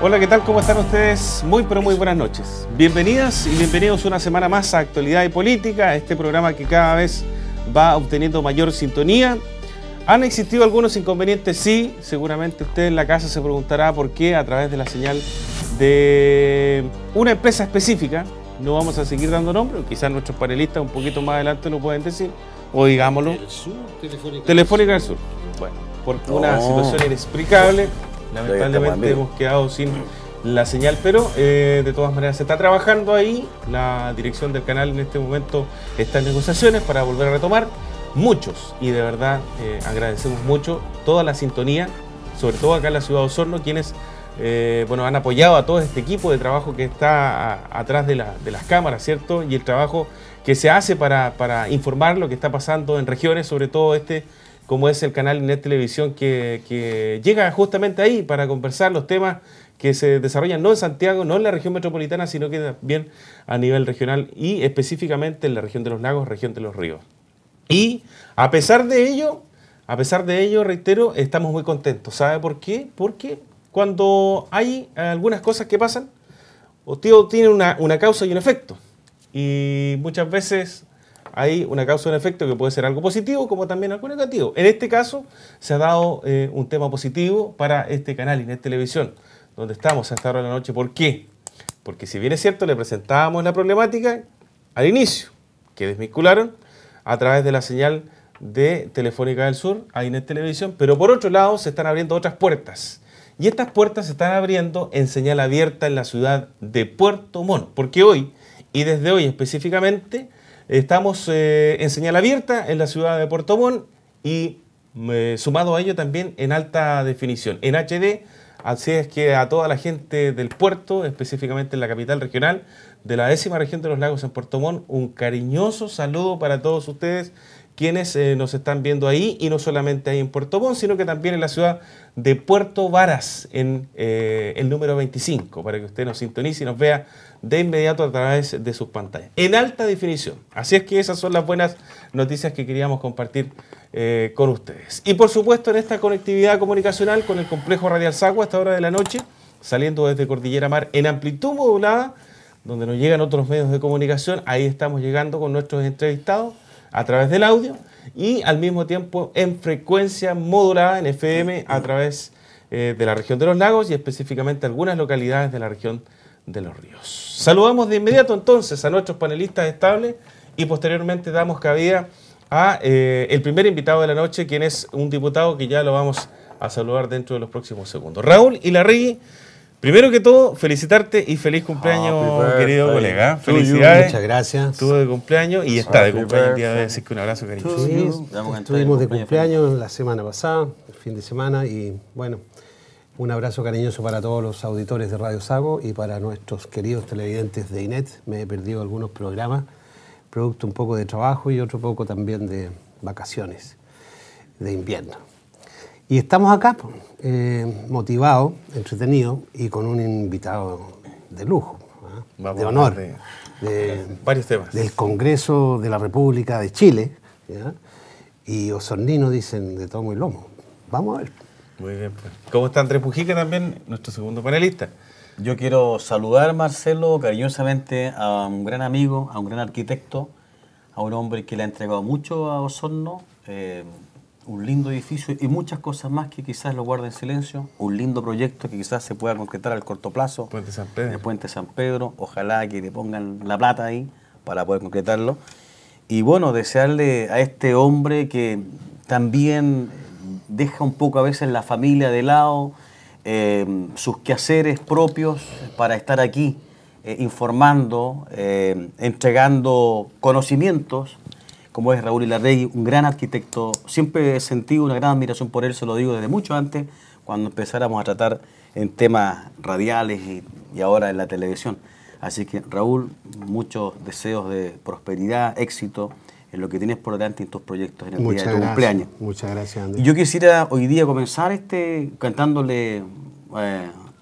Hola, ¿qué tal? ¿Cómo están ustedes? Muy, pero muy buenas noches. Bienvenidas y bienvenidos una semana más a Actualidad y Política, este programa que cada vez va obteniendo mayor sintonía. ¿Han existido algunos inconvenientes? Sí, seguramente usted en la casa se preguntará por qué a través de la señal de una empresa específica. No vamos a seguir dando nombre, quizás nuestros panelistas un poquito más adelante lo pueden decir, o digámoslo. ¿Del Sur? Telefónica del Sur. Bueno, por una situación inexplicable, lamentablemente hemos quedado sin la señal, pero de todas maneras se está trabajando ahí. La dirección del canal en este momento está en negociaciones para volver a retomar. Muchos, y de verdad agradecemos mucho toda la sintonía, sobre todo acá en la ciudad de Osorno, quienes han apoyado a todo este equipo de trabajo que está atrás de las cámaras, ¿cierto? Y el trabajo que se hace para informar lo que está pasando en regiones, sobre todo como es el canal Inet Televisión, que llega justamente ahí para conversar los temas que se desarrollan no en Santiago, no en la región metropolitana, sino que también a nivel regional y específicamente en la región de los lagos, región de los ríos. Y a pesar de ello, reitero, estamos muy contentos. ¿Sabe por qué? Porque cuando hay algunas cosas que pasan, todo tiene una causa y un efecto. Y muchas veces hay una causa y un efecto que puede ser algo positivo como también algo negativo. En este caso se ha dado un tema positivo para este canal Inet Televisión, donde estamos a esta hora de la noche. ¿Por qué? Porque si bien es cierto, le presentábamos la problemática al inicio, que desvincularon a través de la señal de Telefónica del Sur a Inet Televisión, pero por otro lado se están abriendo otras puertas. Y estas puertas se están abriendo en señal abierta en la ciudad de Puerto Montt, porque hoy, y desde hoy específicamente, estamos en señal abierta en la ciudad de Puerto Montt y sumado a ello también en alta definición, en HD. Así es que a toda la gente del puerto, específicamente en la capital regional de la 10ª región de los lagos en Puerto Montt, un cariñoso saludo para todos ustedes quienes nos están viendo ahí, y no solamente ahí en Puerto Montt, sino que también en la ciudad de Puerto Varas, en el número 25, para que usted nos sintonice y nos vea de inmediato a través de sus pantallas, en alta definición. Así es que esas son las buenas noticias que queríamos compartir con ustedes. Y por supuesto en esta conectividad comunicacional con el complejo radial Sagua a esta hora de la noche, saliendo desde Cordillera Mar en amplitud modulada, donde nos llegan otros medios de comunicación. Ahí estamos llegando con nuestros entrevistados a través del audio y al mismo tiempo en frecuencia modulada en FM a través de la región de los lagos y específicamente algunas localidades de la región de los ríos. Saludamos de inmediato entonces a nuestros panelistas estables y posteriormente damos cabida a el primer invitado de la noche, quien es un diputado que ya lo vamos a saludar dentro de los próximos segundos. Raúl Ilarregui, primero que todo, felicitarte y feliz cumpleaños, querido colega. Felicidades. Muchas gracias. Estuvo de cumpleaños y está de cumpleaños el día de hoy, así que un abrazo, cariño. Sí, estuvimos de cumpleaños la semana pasada, el fin de semana, y bueno, un abrazo cariñoso para todos los auditores de Radio Sago y para nuestros queridos televidentes de Inet. Me he perdido algunos programas, producto un poco de trabajo y otro poco también de vacaciones de invierno. Y estamos acá, motivados, entretenidos y con un invitado de lujo, de honor, de varios temas. Del Congreso de la República de Chile, ¿ya? Y osornino dicen de tomo y lomo. Vamos a ver. Muy bien, pues. ¿Cómo está Andrés Pujica también, nuestro segundo panelista? Yo quiero saludar, Marcelo, cariñosamente a un gran amigo, a un gran arquitecto, a un hombre que le ha entregado mucho a Osorno, un lindo edificio y muchas cosas más que quizás lo guarda en silencio, un lindo proyecto que quizás se pueda concretar al corto plazo. Puente San Pedro. El Puente San Pedro, ojalá que le pongan la plata ahí para poder concretarlo. Y bueno, desearle a este hombre que también deja un poco a veces la familia de lado, sus quehaceres propios para estar aquí informando, entregando conocimientos, como es Raúl Ilarregui, un gran arquitecto. Siempre he sentido una gran admiración por él, se lo digo desde mucho antes, cuando empezáramos a tratar en temas radiales y ahora en la televisión. Así que, Raúl, muchos deseos de prosperidad, éxito en lo que tienes por delante en tus proyectos en el día de tu cumpleaños. Muchas gracias, Andrés. Y yo quisiera hoy día comenzar cantándole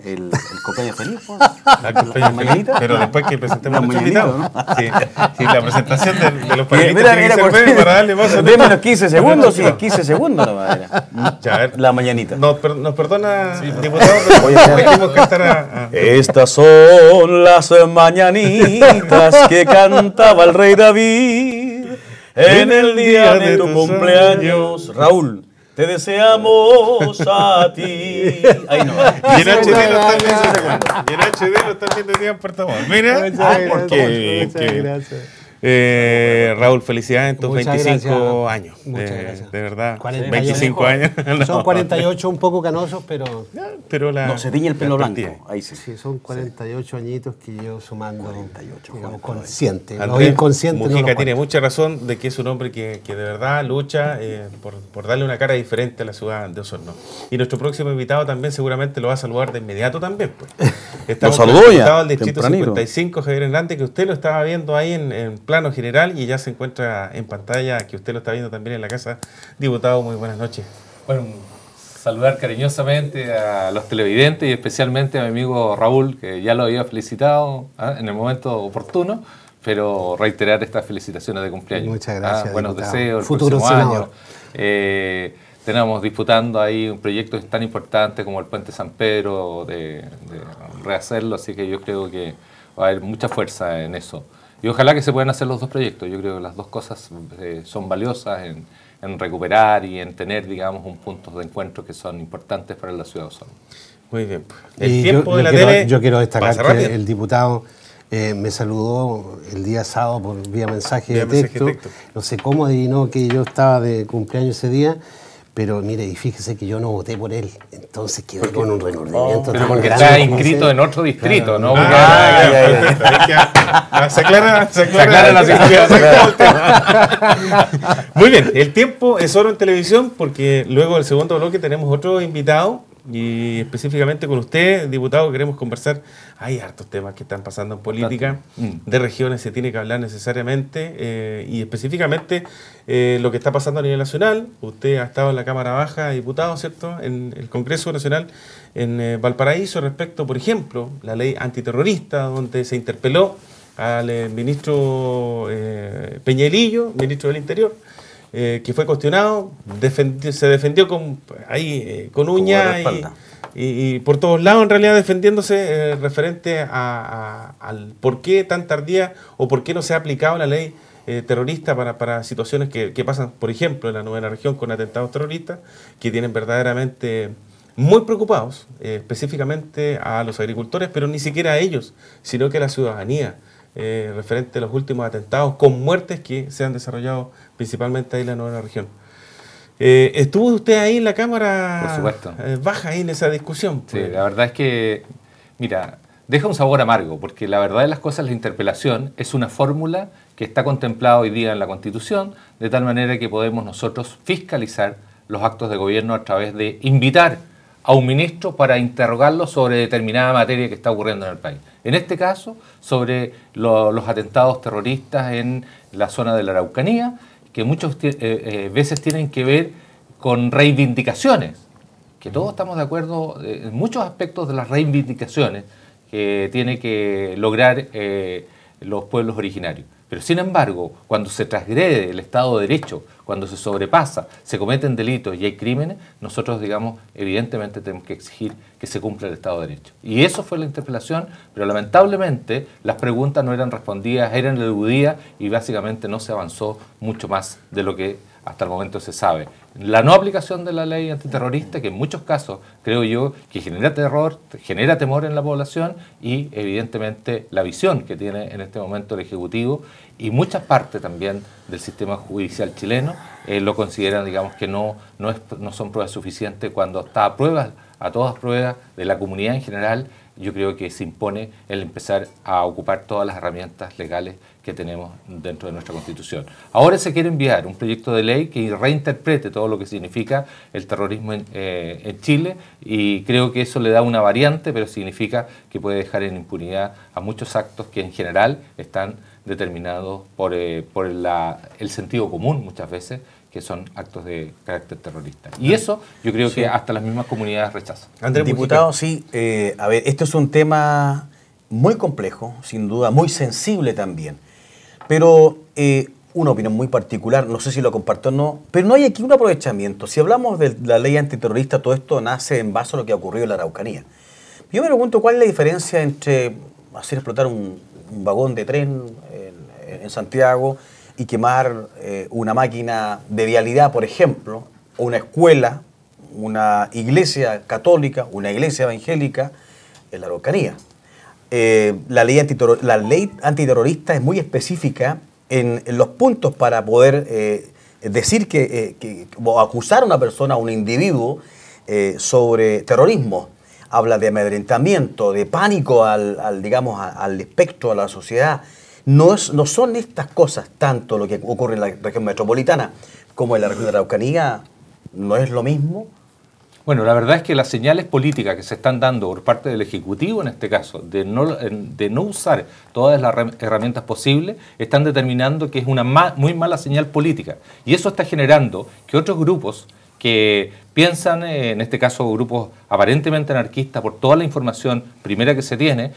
el cumpleaños feliz, pues. La cumpleaños feliz, pero después que presentemos a nuestro invitado. ¿No? Sí, la presentación de los panelistas tiene que ser breve para darle paso. Deme los 15 segundos, sí, 15 segundos nomás era. Ya, a ver. La mañanita. Nos perdona, diputado, pero tenemos que estar Estas son las mañanitas que cantaba el rey David en el día de tu cumpleaños. Raúl, te deseamos a ti. Ahí no. Y en HD lo están viendo hoy día en Puerto Montt. Mira, porque Raúl, felicidades en tus 25 años. Muchas gracias. De verdad, 48. 25 años. No. Son 48 un poco canosos, pero no, se tiñe el pelo blanco. Ahí sí. Sí, son 48 añitos que yo sumando 48, digamos, consciente. Andrés Lo inconsciente Mujica no tiene mucha razón de que es un hombre que de verdad lucha por darle una cara diferente a la ciudad de Osorno. Y nuestro próximo invitado también seguramente lo va a saludar de inmediato también. Pues. Estamos con el diputado del Distrito 55, Javier Hernández, que usted lo estaba viendo ahí en plano general y ya se encuentra en pantalla, que usted lo está viendo también en la casa. Diputado, muy buenas noches. Bueno, saludar cariñosamente a los televidentes y especialmente a mi amigo Raúl, que ya lo había felicitado en el momento oportuno, pero reiterar estas felicitaciones de cumpleaños. Muchas gracias. Buenos diputado. deseos, el Futuro próximo senador. año. Tenemos disputando ahí un proyecto tan importante como el Puente San Pedro, de rehacerlo, así que yo creo que va a haber mucha fuerza en eso. Y ojalá que se puedan hacer los dos proyectos. Yo creo que las dos cosas son valiosas en recuperar y en tener, digamos, un punto de encuentro que son importantes para la ciudad de Osorno. Muy bien. El tiempo de la tele. Yo quiero destacar que el diputado me saludó el día sábado por vía mensaje de texto. No sé cómo adivinó que yo estaba de cumpleaños ese día. Pero mire, y fíjese que yo no voté por él, entonces quedó con un remordimiento. Pero porque está inscrito en otro distrito, ¿no? Se aclara la situación. Muy bien, el tiempo es oro en televisión porque luego del segundo bloque tenemos otro invitado y específicamente con usted, diputado, queremos conversar. Hay hartos temas que están pasando en política, de regiones se tiene que hablar necesariamente y específicamente lo que está pasando a nivel nacional. Usted ha estado en la Cámara Baja de Diputados, ¿cierto?, en el Congreso Nacional en Valparaíso respecto, por ejemplo, la ley antiterrorista, donde se interpeló al ministro Peñalillo, ministro del Interior, que fue cuestionado, se defendió con uña y por todos lados en realidad defendiéndose referente al por qué tan tardía o por qué no se ha aplicado la ley terrorista para situaciones que pasan, por ejemplo, en la novena región con atentados terroristas, que tienen verdaderamente muy preocupados, específicamente a los agricultores, pero ni siquiera a ellos, sino que a la ciudadanía. Referente a los últimos atentados con muertes que se han desarrollado principalmente ahí en la novena región. ¿Estuvo usted ahí en la Cámara Por supuesto. Baja ahí en esa discusión? Sí, la verdad es que, mira, deja un sabor amargo, porque la verdad de las cosas, la interpelación es una fórmula que está contemplada hoy día en la Constitución, de tal manera que podemos nosotros fiscalizar los actos de gobierno a través de invitar a un ministro para interrogarlo sobre determinada materia que está ocurriendo en el país. En este caso, sobre los atentados terroristas en la zona de la Araucanía, que muchas veces tienen que ver con reivindicaciones, que todos estamos de acuerdo en muchos aspectos de las reivindicaciones que tiene que lograr los pueblos originarios. Pero sin embargo, cuando se transgrede el Estado de Derecho, cuando se sobrepasa, se cometen delitos y hay crímenes, nosotros, digamos, evidentemente tenemos que exigir que se cumpla el Estado de Derecho. Y eso fue la interpelación, pero lamentablemente las preguntas no eran respondidas, eran eludidas y básicamente no se avanzó mucho más de lo que hasta el momento se sabe. La no aplicación de la ley antiterrorista, que en muchos casos, creo yo, que genera terror, genera temor en la población y evidentemente la visión que tiene en este momento el Ejecutivo y muchas partes también del sistema judicial chileno lo consideran, digamos, que no son pruebas suficientes cuando está a todas pruebas de la comunidad en general. Yo creo que se impone el empezar a ocupar todas las herramientas legales que tenemos dentro de nuestra Constitución. Ahora se quiere enviar un proyecto de ley que reinterprete todo lo que significa el terrorismo en Chile y creo que eso le da una variante, pero significa que puede dejar en impunidad a muchos actos que en general están determinados por el sentido común muchas veces, que son actos de carácter terrorista. Y eso yo creo que hasta las mismas comunidades rechazan. Andrés Diputado, sí, a ver, esto es un tema muy complejo, sin duda, muy sensible también, pero una opinión muy particular, no sé si lo comparto o no, pero no hay aquí un aprovechamiento. Si hablamos de la ley antiterrorista, todo esto nace en base a lo que ha ocurrido en la Araucanía. Yo me pregunto cuál es la diferencia entre hacer explotar un vagón de tren en Santiago y quemar una máquina de vialidad, por ejemplo, o una escuela, una iglesia católica, una iglesia evangélica en la Araucanía. La ley antiterrorista es muy específica en los puntos para poder decir o acusar a una persona, a un individuo sobre terrorismo. Habla de amedrentamiento, de pánico digamos, al espectro, a la sociedad. No son estas cosas tanto lo que ocurre en la región metropolitana como en la región de Araucanía. ¿No es lo mismo? Bueno, la verdad es que las señales políticas que se están dando por parte del Ejecutivo, en este caso, de no usar todas las herramientas posibles, están determinando que es una muy mala señal política. Y eso está generando que otros grupos que piensan, en este caso grupos aparentemente anarquistas, por toda la información primera que se tiene,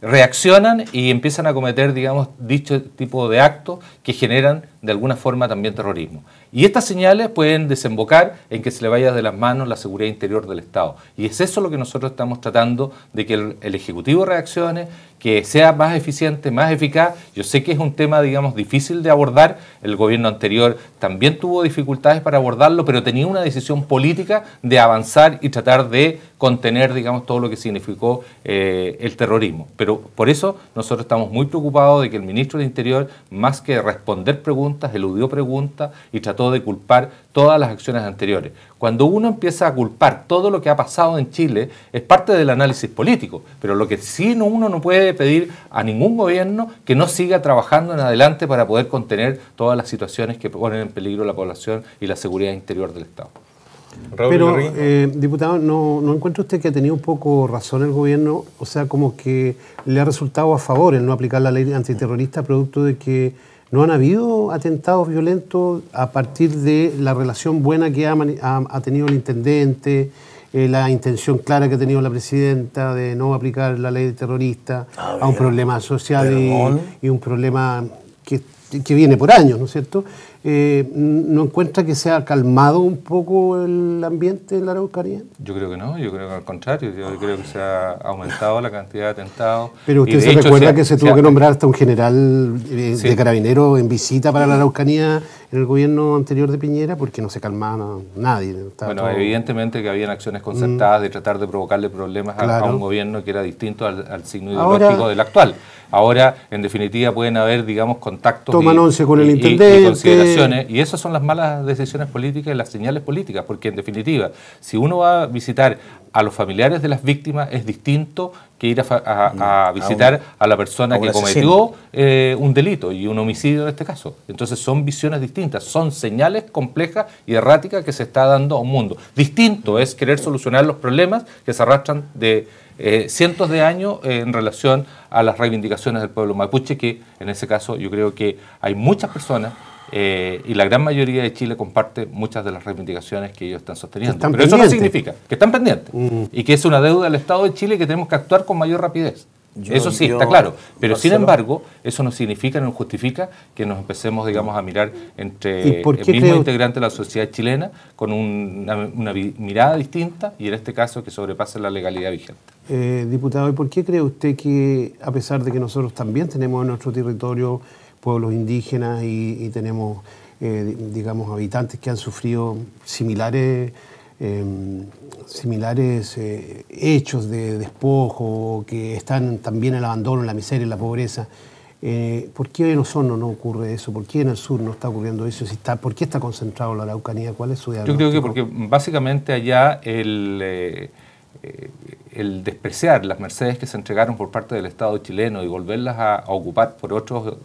reaccionan y empiezan a cometer, digamos, dicho tipo de actos que generan de alguna forma también terrorismo. Y estas señales pueden desembocar en que se le vaya de las manos la seguridad interior del Estado. Y es eso lo que nosotros estamos tratando, de que el Ejecutivo reaccione, que sea más eficiente, más eficaz. Yo sé que es un tema, digamos, difícil de abordar. El gobierno anterior también tuvo dificultades para abordarlo, pero tenía una decisión política de avanzar y tratar de contener, digamos, todo lo que significó el terrorismo. Pero por eso nosotros estamos muy preocupados de que el ministro del Interior, más que responder preguntas, eludió preguntas y trató de culpar todas las acciones anteriores. Cuando uno empieza a culpar todo lo que ha pasado en Chile, es parte del análisis político, pero lo que sí uno no puede pedir a ningún gobierno que no siga trabajando en adelante para poder contener todas las situaciones que ponen en peligro la población y la seguridad interior del Estado. Pero, diputado, ¿no encuentra usted que ha tenido un poco razón el gobierno? O sea, como que le ha resultado a favor el no aplicar la ley antiterrorista, producto de que no han habido atentados violentos a partir de la relación buena que ha tenido el intendente, la intención clara que ha tenido la presidenta de no aplicar la ley terrorista a un problema social y un problema que viene por años, ¿no es cierto? ¿No encuentra que se ha calmado un poco el ambiente en la Araucanía? Yo creo que no, yo creo que al contrario, yo creo que se ha aumentado la cantidad de atentados. Pero usted se recuerda que se tuvo que nombrar hasta un general de carabineros en visita para la Araucanía en el gobierno anterior de Piñera, porque no se calmaba nadie. Bueno, evidentemente que habían acciones concertadas de tratar de provocarle problemas a un gobierno que era distinto al signo ideológico del actual. Ahora, en definitiva, pueden haber, digamos, contactos toman once con el intendente, y consideraciones, y esas son las malas decisiones políticas y las señales políticas, porque en definitiva, si uno va a visitar a los familiares de las víctimas, es distinto que ir a visitar a la persona que cometió un delito y un homicidio en este caso. Entonces son visiones distintas, son señales complejas y erráticas que se está dando a un mundo. Distinto es querer solucionar los problemas que se arrastran de cientos de años en relación a las reivindicaciones del pueblo mapuche, que en ese caso yo creo que hay muchas personas y la gran mayoría de Chile comparte muchas de las reivindicaciones que ellos están sosteniendo. Pero eso no significa que están pendientes y que es una deuda del Estado de Chile que tenemos que actuar con mayor rapidez. Eso sí, está claro. Pero sin embargo, eso no significa, no justifica que nos empecemos, digamos, a mirar entre el mismo integrante de la sociedad chilena con una mirada distinta y en este caso que sobrepase la legalidad vigente. Diputado, ¿y por qué cree usted que, a pesar de que nosotros también tenemos en nuestro territorio pueblos indígenas y tenemos, digamos, habitantes que han sufrido similares hechos de despojo, que están también en el abandono, en la miseria, en la pobreza? ¿Por qué en Osorno no ocurre eso? ¿Por qué en el sur no está ocurriendo eso? ¿Por qué está concentrado la Araucanía? ¿Cuál es su diagnóstico? Yo creo que porque básicamente allá el despreciar las mercedes que se entregaron por parte del Estado chileno y volverlas a ocupar por otros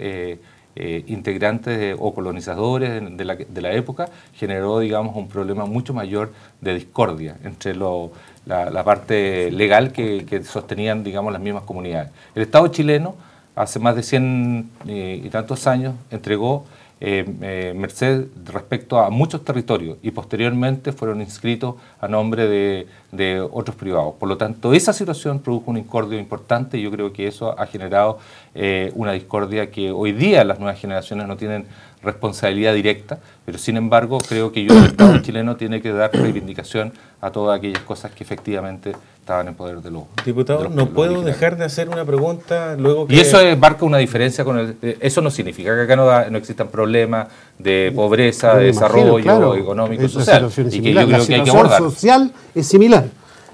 integrantes o colonizadores de la época generó, digamos, un problema mucho mayor de discordia entre la parte legal que sostenían, digamos, las mismas comunidades. El Estado chileno hace más de 100 y tantos años entregó merced respecto a muchos territorios y posteriormente fueron inscritos a nombre de otros privados. Por lo tanto, esa situación produjo un incordio importante y yo creo que eso ha generado una discordia que hoy día las nuevas generaciones no tienen responsabilidad directa, pero sin embargo creo que el Estado chileno tiene que dar reivindicación a todas aquellas cosas que efectivamente estaban en poder de los diputado. No puedo dejar de hacer una pregunta luego que... Y eso marca una diferencia con el... Eso no significa que acá no existan problemas de pobreza, de desarrollo económico y social. Y que yo creo que hay que abordar. La situación social es similar.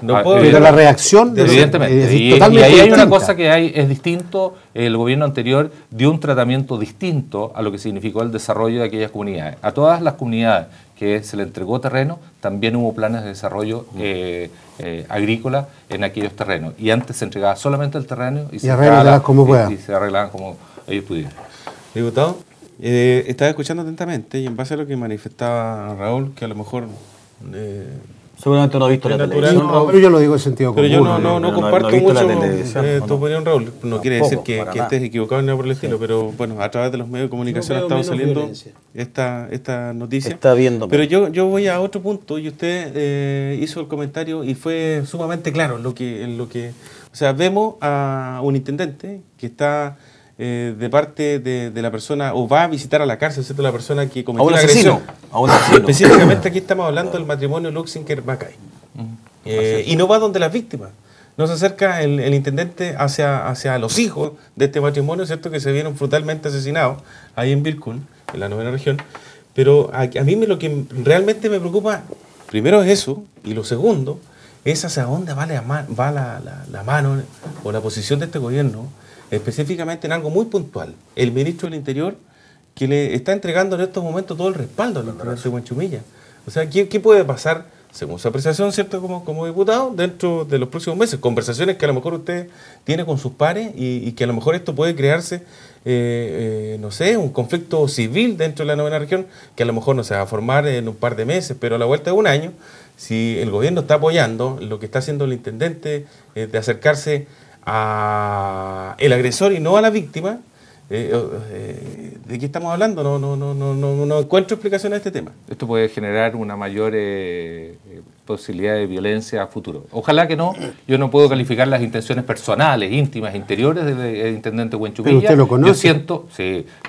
No puedo pero la reacción evidentemente es y totalmente ahí hay distinta. una cosa que es distinto. El gobierno anterior dio un tratamiento distinto a lo que significó el desarrollo de aquellas comunidades. A todas las comunidades que se le entregó terreno también hubo planes de desarrollo agrícola en aquellos terrenos, y antes se entregaba solamente el terreno y se arreglaban como ellos pudieran. Diputado, estaba escuchando atentamente y en base a lo que manifestaba Raúl, que a lo mejor seguramente no ha visto la televisión. No, pero yo lo digo en sentido común. Pero yo no comparto mucho tu no. opinión, Raúl. No quiere Tampoco, decir que estés equivocado ni nada por el estilo, pero bueno, a través de los medios de comunicación ha estado saliendo esta noticia. Está viendo. Pero yo voy a otro punto y usted hizo el comentario y fue sumamente claro en lo que o sea, vemos a un intendente que está de parte de la persona, o va a visitar a la cárcel, ¿cierto? La persona que cometió la agresión. A un asesino. Específicamente aquí estamos hablando del matrimonio Luxinger-Macay. Y no va donde las víctimas. No se acerca el intendente hacia los hijos de este matrimonio, ¿cierto? Que se vieron brutalmente asesinados ahí en Vilcún, en la 9ª región. Pero a mí lo que realmente me preocupa, primero es eso, y lo segundo es hacia dónde va la mano o la posición de este gobierno, específicamente en algo muy puntual. El ministro del Interior, que le está entregando en estos momentos todo el respaldo al intendente de Huanchumilla. O sea, ¿qué puede pasar, según su apreciación, cierto, como diputado, dentro de los próximos meses? Conversaciones que a lo mejor usted tiene con sus pares y que a lo mejor esto puede crearse, no sé, un conflicto civil dentro de la 9ª región, que a lo mejor no se va a formar en un par de meses, pero a la vuelta de un año, si el gobierno está apoyando lo que está haciendo el intendente de acercarse a el agresor y no a la víctima, ¿de qué estamos hablando? No encuentro explicación a este tema. Esto puede generar una mayor posibilidad de violencia a futuro. Ojalá que no. Yo no puedo calificar las intenciones personales, íntimas, interiores del intendente Huanchumilla. ¿Pero usted lo conoce?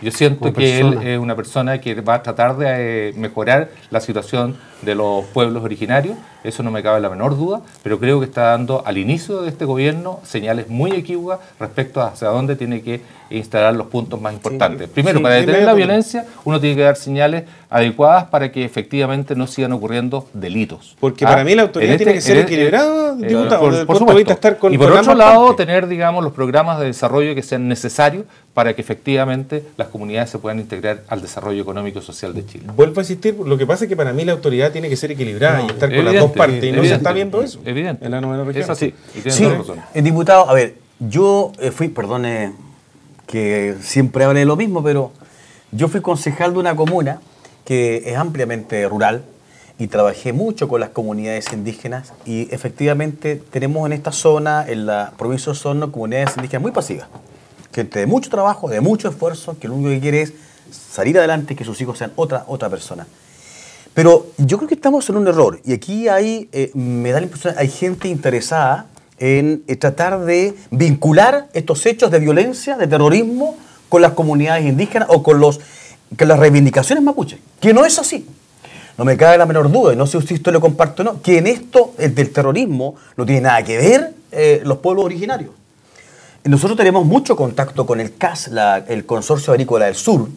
Yo siento que él es una persona que va a tratar de mejorar la situación de los pueblos originarios. Eso no me cabe la menor duda, pero creo que está dando al inicio de este gobierno señales muy equívocas respecto a hacia dónde tiene que instalar los puntos más importantes. Primero, para detener la violencia, uno tiene que dar señales adecuadas para que efectivamente no sigan ocurriendo delitos. Porque para mí la autoridad tiene que ser equilibrada, diputado, desde el punto supuesto. de vista estar con y por otro lado, tener, digamos, los programas de desarrollo que sean necesarios para que efectivamente las comunidades se puedan integrar al desarrollo económico y social de Chile. Vuelvo a insistir, lo que pasa es que para mí la autoridad tiene que ser equilibrada y estar con las dos partes, y no se está viendo eso en la 9ª región. Es así, y tiene sí, toda razón. Diputado, a ver, yo fui, perdone que siempre hable de lo mismo, pero yo fui concejal de una comuna que es ampliamente rural y trabajé mucho con las comunidades indígenas, y efectivamente tenemos en esta zona, en la provincia de Osorno, comunidades indígenas muy pasivas. Gente de mucho trabajo, de mucho esfuerzo, que lo único que quiere es salir adelante y que sus hijos sean otra persona. Pero yo creo que estamos en un error, y aquí me da la impresión, hay gente interesada en tratar de vincular estos hechos de violencia, de terrorismo, con las comunidades indígenas o con las reivindicaciones mapuches, que no es así. No me cabe la menor duda, y no sé si usted lo comparte o no, que en esto del terrorismo no tiene nada que ver los pueblos originarios. Nosotros tenemos mucho contacto con el CAS, el Consorcio Agrícola del Sur,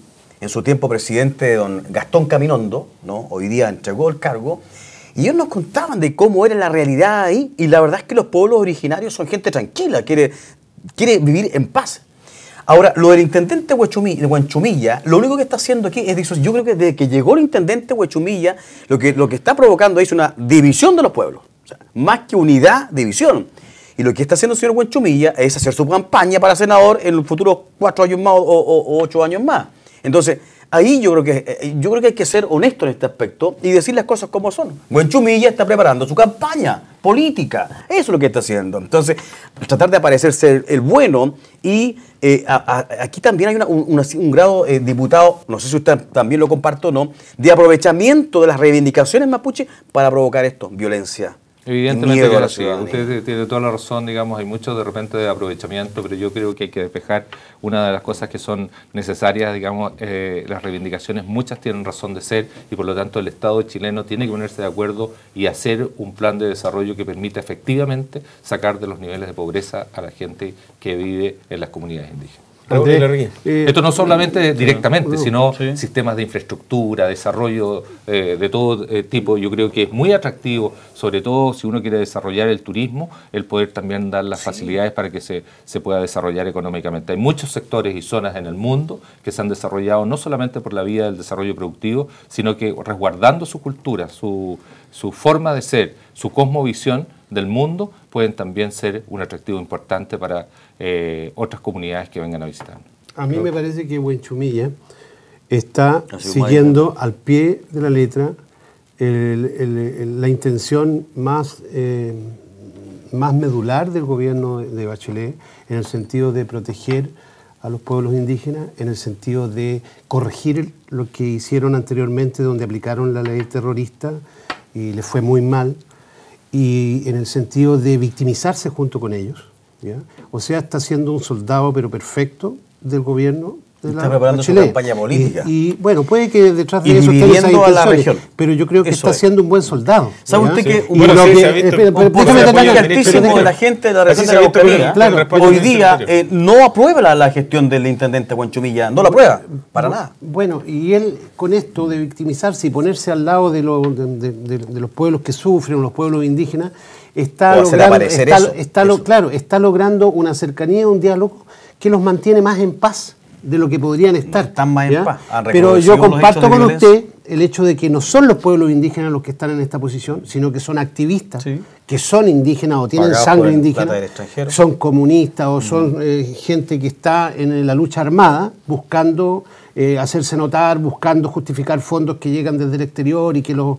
en su tiempo presidente don Gastón Caminondo, ¿no? Hoy día entregó el cargo, y ellos nos contaban de cómo era la realidad ahí, y la verdad es que los pueblos originarios son gente tranquila, quiere vivir en paz. Ahora, lo del intendente de Huanchumilla, lo único que está haciendo aquí es, yo creo que desde que llegó el intendente de Huanchumilla, lo que está provocando es una división de los pueblos, o sea, más que unidad, división. Y lo que está haciendo el señor Huanchumilla es hacer su campaña para senador en los futuros 4 años más o 8 años más. Entonces, ahí yo creo que hay que ser honesto en este aspecto y decir las cosas como son. Huanchumilla está preparando su campaña política. Eso es lo que está haciendo. Entonces, tratar de aparecerse el bueno y aquí también hay un grado, diputado, no sé si usted también lo comparte o no, de aprovechamiento de las reivindicaciones mapuche para provocar esto, violencia. Evidentemente que sí, usted tiene toda la razón, digamos, hay mucho de repente de aprovechamiento, pero yo creo que hay que despejar una de las cosas que son necesarias, digamos, las reivindicaciones, muchas tienen razón de ser y por lo tanto el Estado chileno tiene que ponerse de acuerdo y hacer un plan de desarrollo que permita efectivamente sacar de los niveles de pobreza a la gente que vive en las comunidades indígenas. Esto no solamente directamente, sino sistemas de infraestructura, desarrollo de todo tipo. Yo creo que es muy atractivo, sobre todo si uno quiere desarrollar el turismo, el poder también dar las facilidades para que se pueda desarrollar económicamente. Hay muchos sectores y zonas en el mundo que se han desarrollado no solamente por la vía del desarrollo productivo, sino que resguardando su cultura, su forma de ser, su cosmovisión del mundo, pueden también ser un atractivo importante para otras comunidades que vengan a visitar. A mí me parece que Huenchumilla está siguiendo al pie de la letra la intención más medular del gobierno de Bachelet, en el sentido de proteger a los pueblos indígenas, en el sentido de corregir lo que hicieron anteriormente, donde aplicaron la ley terrorista y les fue muy mal, y en el sentido de victimizarse junto con ellos, ¿ya? O sea, está siendo un soldado pero perfecto del gobierno de está preparando su campaña política. Y bueno, puede que detrás de eso esté esa a la región. Pero yo creo que está siendo un buen soldado. ¿Sabe usted que un porcentaje altísimo de la gente de la región de la Araucanía hoy día no aprueba la gestión del intendente Huenchumilla? No la aprueba, para nada. Bueno, y él con esto de victimizarse y ponerse al lado de los pueblos que sufren, los pueblos indígenas, está logrando una cercanía, un diálogo que los mantiene más en paz de lo que podrían estar. Están más en paz. Pero yo comparto con usted el hecho de que no son los pueblos indígenas los que están en esta posición, sino que son activistas, que son indígenas o tienen sangre indígena, son comunistas o son gente que está en la lucha armada buscando hacerse notar, buscando justificar fondos que llegan desde el exterior y que los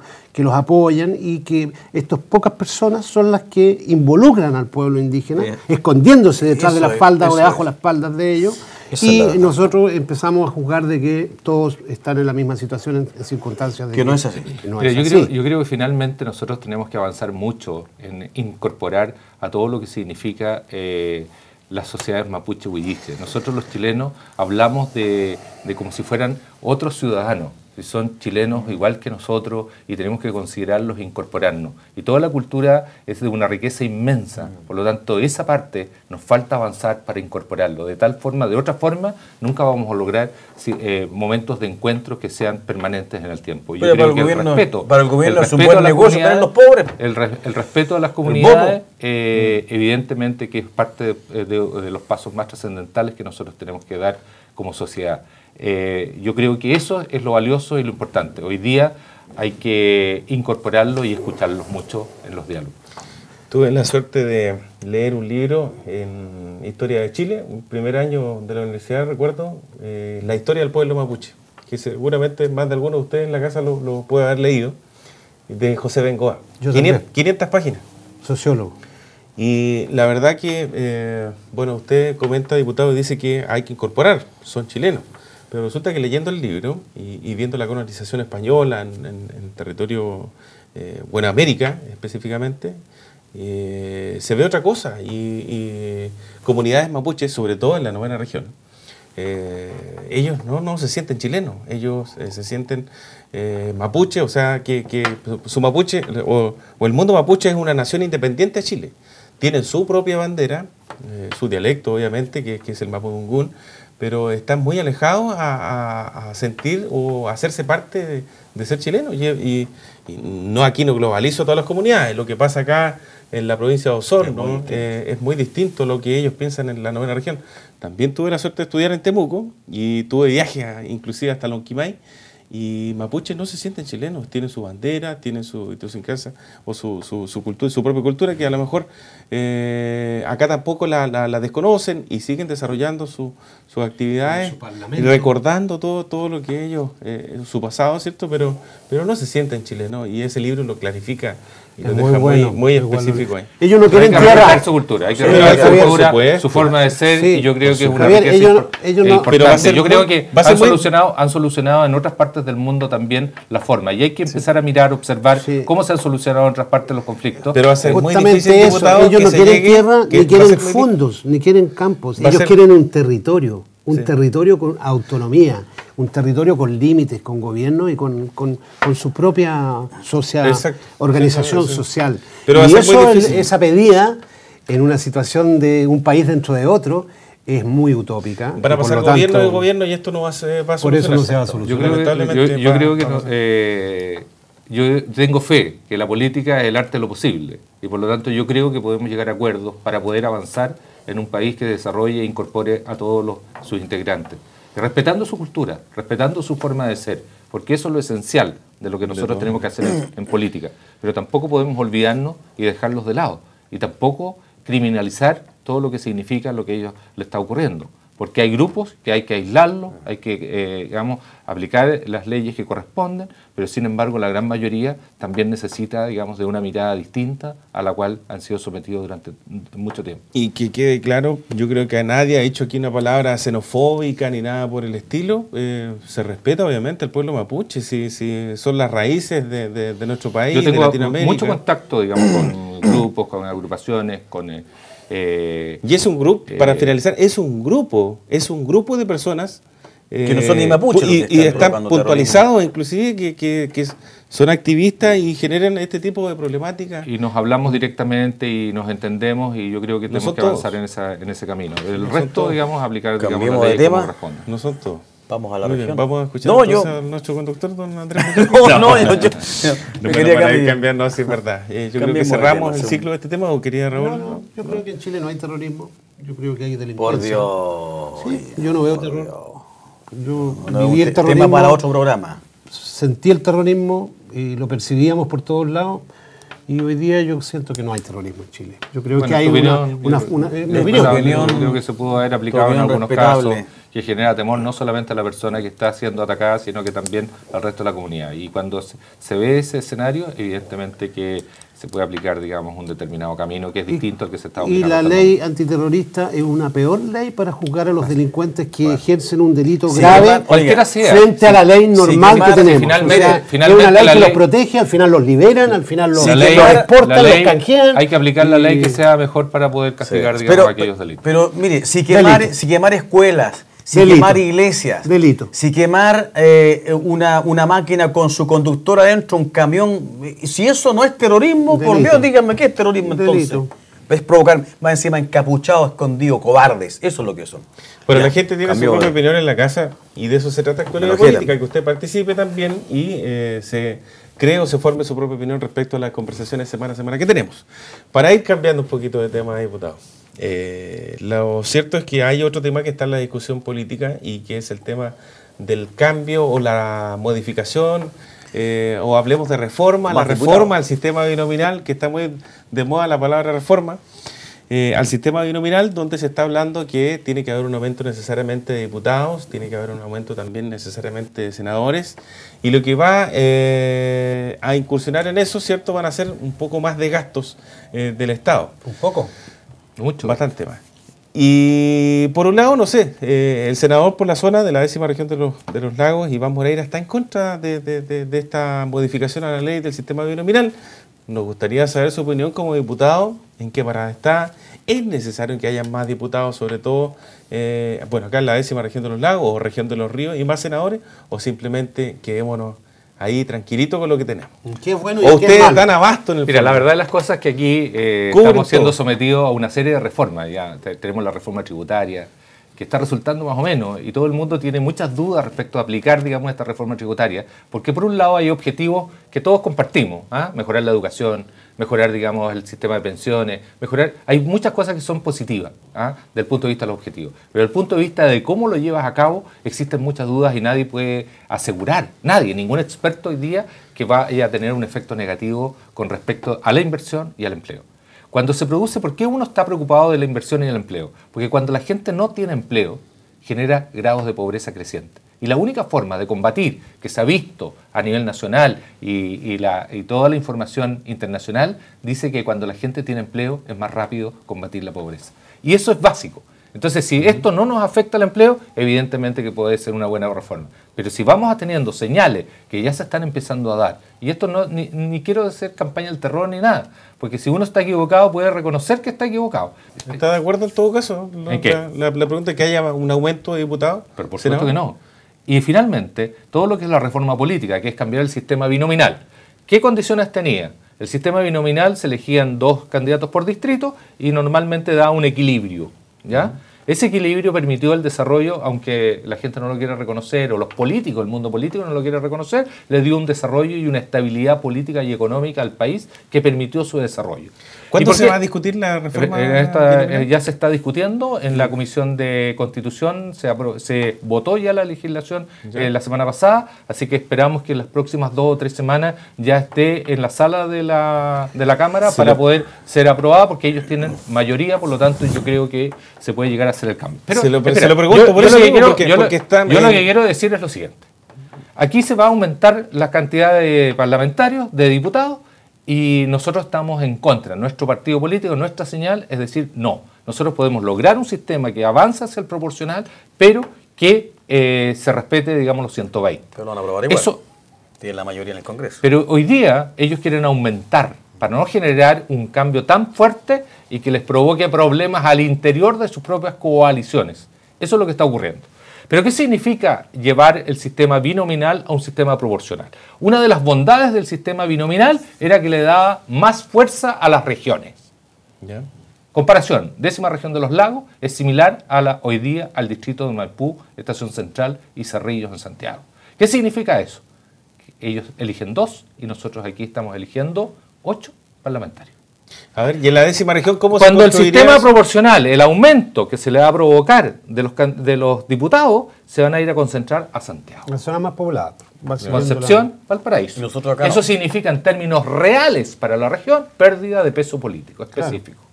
apoyan, y que estas pocas personas son las que involucran al pueblo indígena, escondiéndose detrás de las faldas o debajo de las espaldas de ellos. Y nosotros empezamos a juzgar de que todos están en la misma situación en circunstancias de que no es así. Yo creo que finalmente nosotros tenemos que avanzar mucho en incorporar a todo lo que significa las sociedades mapuche huilliche. Nosotros los chilenos hablamos de como si fueran otros ciudadanos. Son chilenos igual que nosotros y tenemos que considerarlos e incorporarnos. Y toda la cultura es de una riqueza inmensa, por lo tanto esa parte nos falta avanzar para incorporarlo. De otra forma, nunca vamos a lograr momentos de encuentro que sean permanentes en el tiempo. Yo creo que para el gobierno es un buen negocio tener los pobres. El respeto a las comunidades, evidentemente que es parte de los pasos más trascendentales que nosotros tenemos que dar como sociedad. Yo creo que eso es lo valioso y lo importante. Hoy día hay que incorporarlo y escucharlos mucho en los diálogos. Tuve la suerte de leer un libro en Historia de Chile, un primer año de la universidad, recuerdo, la historia del pueblo mapuche, que seguramente más de alguno de ustedes en la casa lo puede haber leído, de José Bengoa. 500 páginas. Sociólogo. Y la verdad que, usted comenta, diputado, y dice que hay que incorporar, son chilenos. Pero resulta que leyendo el libro y viendo la colonización española en territorio, América específicamente, se ve otra cosa. Y comunidades mapuches, sobre todo en la 9ª región, ellos no se sienten chilenos, ellos se sienten mapuche, o sea, que su mapuche, o el mundo mapuche es una nación independiente a Chile. Tienen su propia bandera, su dialecto obviamente, que es el mapudungún, pero están muy alejados a sentir o a hacerse parte de ser chilenos. Y no, aquí no globalizo todas las comunidades, lo que pasa acá en la provincia de Osorno es muy distinto a lo que ellos piensan en la 9ª región. También tuve la suerte de estudiar en Temuco y tuve viajes inclusive hasta Lonquimay, y mapuches no se sienten chilenos, tienen su bandera, tienen su idiosincrasia o su cultura, su propia cultura, que a lo mejor acá tampoco la desconocen y siguen desarrollando sus actividades y recordando todo lo que ellos, su pasado, ¿cierto? Pero no se sienten chilenos, y ese libro lo clarifica Y lo deja muy específico ahí. Ellos no quieren tierra. Respetar su cultura, hay que respetar su cultura, su forma de ser, y yo creo que es una riqueza importante. Yo creo que han solucionado en otras partes del mundo también la forma, y hay que empezar a mirar, observar cómo se han solucionado en otras partes los conflictos. Pero va a ser muy difícil, ellos no quieren tierra, ni quieren fondos, ni quieren campos. Ellos quieren un territorio. Un territorio con autonomía, un territorio con límites, con gobierno y con su propia organización social. Pero y eso, esa pedida, en una situación de un país dentro de otro, es muy utópica. Para pasar gobierno de gobierno, y esto no va a solucionar. Por eso no se va a solucionar. Yo creo que yo tengo fe que la política es el arte de lo posible, y por lo tanto yo creo que podemos llegar a acuerdos para poder avanzar en un país que desarrolle e incorpore a todos sus integrantes, respetando su cultura, respetando su forma de ser, porque eso es lo esencial de lo que nosotros tenemos que hacer en política. Pero tampoco podemos olvidarnos y dejarlos de lado, y tampoco criminalizar todo lo que significa lo que a ellos les está ocurriendo, porque hay grupos que hay que aislarlos, hay que aplicar las leyes que corresponden, pero sin embargo la gran mayoría también necesita, de una mirada distinta a la cual han sido sometidos durante mucho tiempo. Y que quede claro, yo creo que a nadie ha dicho aquí una palabra xenofóbica ni nada por el estilo. Se respeta obviamente al pueblo mapuche, si son las raíces de nuestro país, yo tengo de Latinoamérica. Mucho contacto, con grupos, con agrupaciones, con... y es un grupo, para finalizar, es un grupo de personas que no son ni mapuches y están puntualizados inclusive que son activistas y generan este tipo de problemáticas. Y nos hablamos directamente y nos entendemos, y yo creo que tenemos que avanzar en ese camino. El resto, aplicar la ley como corresponde. No son todos. Vamos a la región. Vamos a escuchar a nuestro conductor, don Andrés. No quería cambiar, no, sí es verdad. Yo creo que cerramos el ciclo de este tema, ¿o quería, Raúl? No, yo creo que en Chile no hay terrorismo. Yo creo que hay delincuencia. Por Dios. Sí, yo no veo terror. Yo viví el terrorismo. Tema para otro programa. Sentí el terrorismo y lo percibíamos por todos lados. Y hoy día yo siento que no hay terrorismo en Chile. Yo creo que hay mi opinión. Creo que se pudo haber aplicado en algunos casos, que genera temor no solamente a la persona que está siendo atacada, sino que también al resto de la comunidad. Y cuando se ve ese escenario, evidentemente que se puede aplicar, un determinado camino que es distinto al que se está aplicando. Y la ley antiterrorista es una peor ley para juzgar a los delincuentes que ejercen un delito grave frente a la ley normal que tenemos. Finalmente, es una ley que los protege, al final los liberan, al final los exportan, los canjean. Hay que aplicar la ley que sea mejor para poder castigar, aquellos delitos. Pero mire, si quemar escuelas, si quemar iglesias, si quemar una máquina con su conductor adentro, un camión, si eso no es terrorismo, por Dios, díganme qué es terrorismo entonces. Es provocar, más encima encapuchados, escondidos, cobardes, eso es lo que son. Pero la gente tiene su propia opinión en la casa, y de eso se trata con la política, que usted participe también y se cree o se forme su propia opinión respecto a las conversaciones semana a semana que tenemos. Para ir cambiando un poquito de tema, diputado. Lo cierto es que hay otro tema que está en la discusión política, y que es el tema del cambio o la modificación, o hablemos de reforma, la reforma al sistema binominal, que está muy de moda la palabra reforma, al sistema binominal, donde se está hablando que tiene que haber un aumento necesariamente de diputados, tiene que haber un aumento también necesariamente de senadores, y lo que va a incursionar en eso, ¿cierto?, van a ser un poco más de gastos del Estado. ¿Un poco? Mucho. Bastante más. Y por un lado, no sé, el senador por la zona de la 10ª región de los Lagos, Iván Moreira, está en contra de esta modificación a la ley del sistema binominal. Nos gustaría saber su opinión como diputado, en qué parada está. ¿Es necesario que haya más diputados, sobre todo, acá en la 10ª región de los Lagos o región de los Ríos, y más senadores, o simplemente quedémonos ahí tranquilito con lo que tenemos? ¿Qué es bueno y ¿O qué ustedes es malo? dan abasto en el Mira, fondo? la verdad de las cosas es que aquí estamos siendo sometidos a una serie de reformas. Ya tenemos la reforma tributaria, que está resultando más o menos, y todo el mundo tiene muchas dudas respecto a aplicar, esta reforma tributaria, porque por un lado hay objetivos que todos compartimos, mejorar la educación, mejorar, el sistema de pensiones, hay muchas cosas que son positivas, del punto de vista de los objetivos, pero desde el punto de vista de cómo lo llevas a cabo, existen muchas dudas y nadie puede asegurar, ningún experto hoy día, que vaya a tener un efecto negativo con respecto a la inversión y al empleo. Cuando se produce, ¿por qué uno está preocupado de la inversión y el empleo? Porque cuando la gente no tiene empleo, genera grados de pobreza crecientes. Y la única forma de combatir, que se ha visto a nivel nacional y toda la información internacional, dice que cuando la gente tiene empleo es más rápido combatir la pobreza. Y eso es básico. Entonces, si esto no nos afecta al empleo, evidentemente que puede ser una buena reforma. Pero si vamos teniendo señales que ya se están empezando a dar, y esto no, ni quiero hacer campaña del terror ni nada, porque si uno está equivocado puede reconocer que está equivocado. ¿Está de acuerdo en todo caso? ¿En qué? La pregunta es que haya un aumento de diputados. Pero por supuesto que no. Y finalmente, todo lo que es la reforma política, que es cambiar el sistema binominal. ¿Qué condiciones tenía? El sistema binominal se elegían 2 candidatos por distrito y normalmente da un equilibrio, ¿ya? Ese equilibrio permitió el desarrollo, aunque la gente no lo quiera reconocer, o los políticos, el mundo político no lo quiere reconocer, le dio un desarrollo y una estabilidad política y económica al país que permitió su desarrollo. ¿Cuándo se va a discutir la reforma? Ya se está discutiendo en la Comisión de Constitución, se votó ya la legislación la semana pasada, así que esperamos que en las próximas 2 o 3 semanas ya esté en la sala de la Cámara para poder ser aprobada, porque ellos tienen mayoría, por lo tanto yo creo que se puede llegar a hacer el cambio. Pero, se lo pregunto por eso, yo lo que quiero decir es lo siguiente. Aquí se va a aumentar la cantidad de parlamentarios, de diputados, y nosotros estamos en contra. Nuestro partido político, nuestra señal es decir, no. Nosotros podemos lograr un sistema que avance hacia el proporcional, pero que se respete, digamos, los 120. Pero lo van a aprobar igual. Eso tiene la mayoría en el Congreso. Pero hoy día ellos quieren aumentar para no generar un cambio tan fuerte y que les provoque problemas al interior de sus propias coaliciones. Eso es lo que está ocurriendo. Pero ¿qué significa llevar el sistema binominal a un sistema proporcional? Una de las bondades del sistema binominal era que le daba más fuerza a las regiones. ¿Ya? Comparación, 10ª región de los Lagos es similar hoy día al distrito de Maipú, Estación Central y Cerrillos en Santiago. ¿Qué significa eso? Que ellos eligen 2 y nosotros aquí estamos eligiendo 8 parlamentarios. A ver, ¿y en la 10ª región cómo cuando el sistema proporcional, el aumento que se le va a provocar de los diputados, se van a ir a concentrar a Santiago? La zona más poblada. Concepción, Valparaíso. Eso significa en términos reales para la región, pérdida de peso político específico. Claro.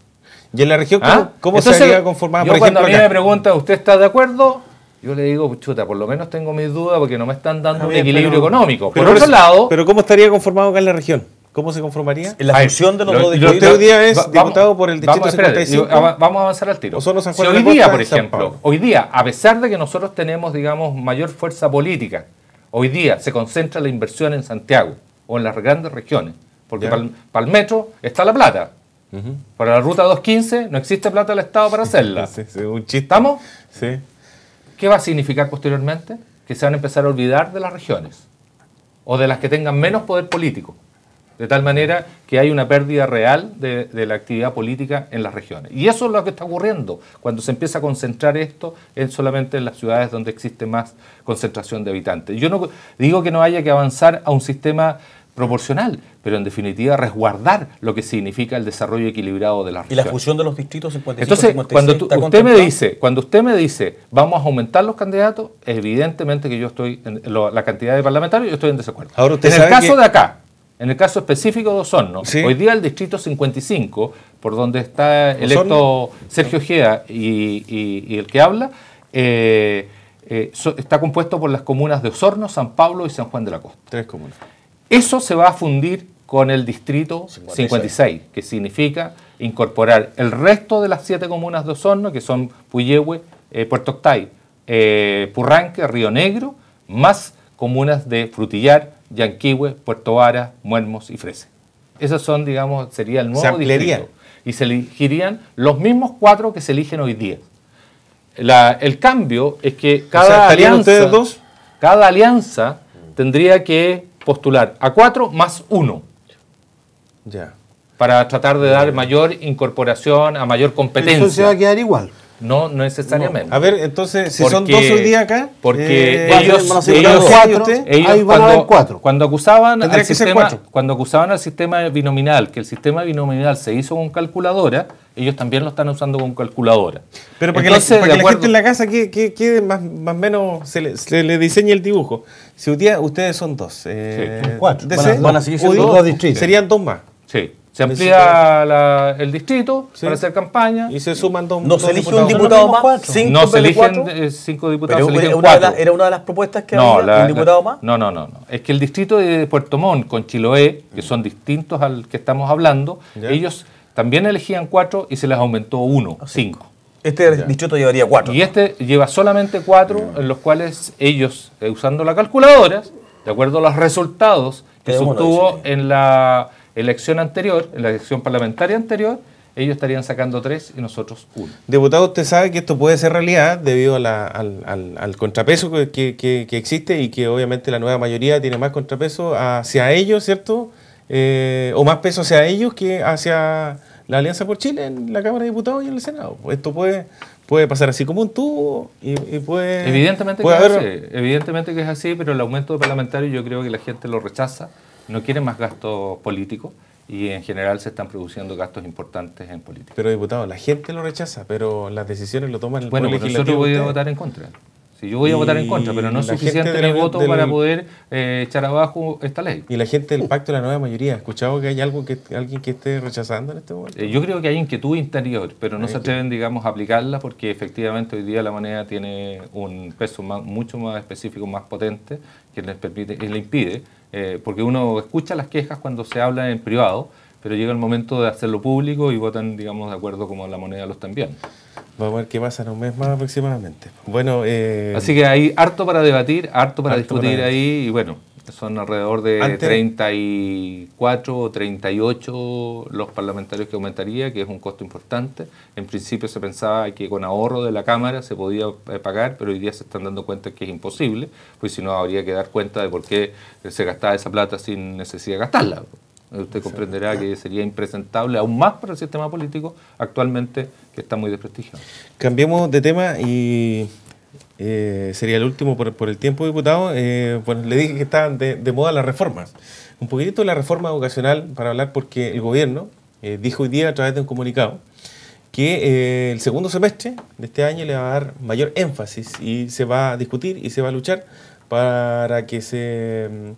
¿Y en la región cómo se haría conformada? Por ejemplo, cuando a mí me preguntan, ¿usted está de acuerdo? Yo le digo, chuta, por lo menos tengo mis dudas porque no me están dando un equilibrio económico. Por otro lado... ¿Pero cómo estaría conformado acá en la región? ¿Cómo se conformaría? En la función de los dos distritos. Usted hoy día es diputado por el distrito 55. Vamos a avanzar al tiro. Si hoy día, por ejemplo, hoy día, a pesar de que nosotros tenemos, digamos, mayor fuerza política, hoy día se concentra la inversión en Santiago o en las grandes regiones, porque para el metro está la plata. Para la ruta 215 no existe plata del Estado para hacerla. Sí, un chiste. ¿Estamos? Sí. ¿Qué va a significar posteriormente? Que se van a empezar a olvidar de las regiones o de las que tengan menos poder político. De tal manera que hay una pérdida real de la actividad política en las regiones. Y eso es lo que está ocurriendo cuando se empieza a concentrar esto solamente en las ciudades donde existe más concentración de habitantes. Yo no digo que no haya que avanzar a un sistema proporcional, pero en definitiva resguardar lo que significa el desarrollo equilibrado de las regiones. ¿Y la fusión de los distritos 55, Entonces, 56, cuando usted me dice vamos a aumentar los candidatos, evidentemente que yo estoy la cantidad de parlamentarios, yo estoy en desacuerdo. Ahora usted en el caso de acá, en el caso específico de Osorno, hoy día el distrito 55, por donde está electo Sergio Ojeda y el que habla, está compuesto por las comunas de Osorno, San Pablo y San Juan de la Costa. 3 comunas. Eso se va a fundir con el distrito 56, que significa incorporar el resto de las 7 comunas de Osorno, que son Puyehue, Puerto Octay, Purranque, Río Negro, más comunas de Frutillar, Yanquihue, Puerto Vara, Muermos y Frese. Esos son, digamos, sería el nuevo distrito. Y se elegirían los mismos 4 que se eligen hoy día. El cambio es que cada alianza tendría que postular a 4 más 1. Ya. Para tratar de dar mayor incorporación, a mayor competencia. Eso se va a quedar igual. No necesariamente. No. A ver, entonces, si son 2 hoy día acá... Porque ellos van a haber 4. Cuando acusaban al sistema binominal, que el sistema binominal se hizo con calculadora, ellos también lo están usando con calculadora. Pero para que la gente en la casa quede más o menos, se le diseñe el dibujo. Si hoy día ustedes son 2. 4. Van a seguir siendo 2 distritos. Serían 2 más. Sí. Se amplía el distrito para hacer campaña. Y se suman dos ¿No se elige un diputado más? No se eligen 5 diputados, pero se eligen 4. ¿Era una de las propuestas que había un diputado más? No. Es que el distrito de Puerto Montt con Chiloé, que son distintos al que estamos hablando, ellos también elegían 4 y se les aumentó 1, 5. Este distrito llevaría 4. Y este lleva solamente 4, en los cuales ellos, usando las calculadoras, de acuerdo a los resultados que se obtuvo en la elección anterior, en la elección parlamentaria anterior, ellos estarían sacando 3 y nosotros 1. Diputado, usted sabe que esto puede ser realidad debido a al contrapeso que existe y que obviamente la nueva mayoría tiene más contrapeso hacia ellos, ¿cierto? O más peso hacia ellos que hacia la Alianza por Chile en la Cámara de Diputados y en el Senado. Esto puede pasar así como un tubo y puede... Evidentemente que es así, pero el aumento de parlamentarios yo creo que la gente lo rechaza, no quiere más gastos políticos y en general se están produciendo gastos importantes en política. Pero diputado, la gente lo rechaza, pero las decisiones lo toman el Poder Legislativo. Bueno, nosotros voy a votar en contra. Sí, yo voy a votar en contra, pero no es suficiente mi voto para poder echar abajo esta ley. ¿Y la gente del Pacto de la Nueva Mayoría ha escuchado que hay alguien que esté rechazando en este momento? Yo creo que hay inquietud interior, pero no se atreven, digamos, a aplicarla porque efectivamente hoy día la moneda tiene un peso mucho más específico, más potente, que les permite y le impide, porque uno escucha las quejas cuando se habla en privado, pero llega el momento de hacerlo público y votan, digamos, de acuerdo como la moneda los está enviando. Vamos a ver qué pasa en un mes más aproximadamente. Bueno, así que hay harto para debatir, harto para discutir ahí, y bueno, son alrededor de 34 o 38 los parlamentarios que aumentaría, que es un costo importante. En principio se pensaba que con ahorro de la Cámara se podía pagar, pero hoy día se están dando cuenta que es imposible, pues si no habría que dar cuenta de por qué se gastaba esa plata sin necesidad de gastarla. Usted comprenderá que sería impresentable aún más para el sistema político actualmente, que está muy desprestigiado. Cambiemos de tema y sería el último por el tiempo, diputado. Bueno, le dije que estaban de moda las reformas. Un poquitito de la reforma educacional para hablar, porque el gobierno dijo hoy día a través de un comunicado que el segundo semestre de este año le va a dar mayor énfasis y se va a discutir y se va a luchar para que se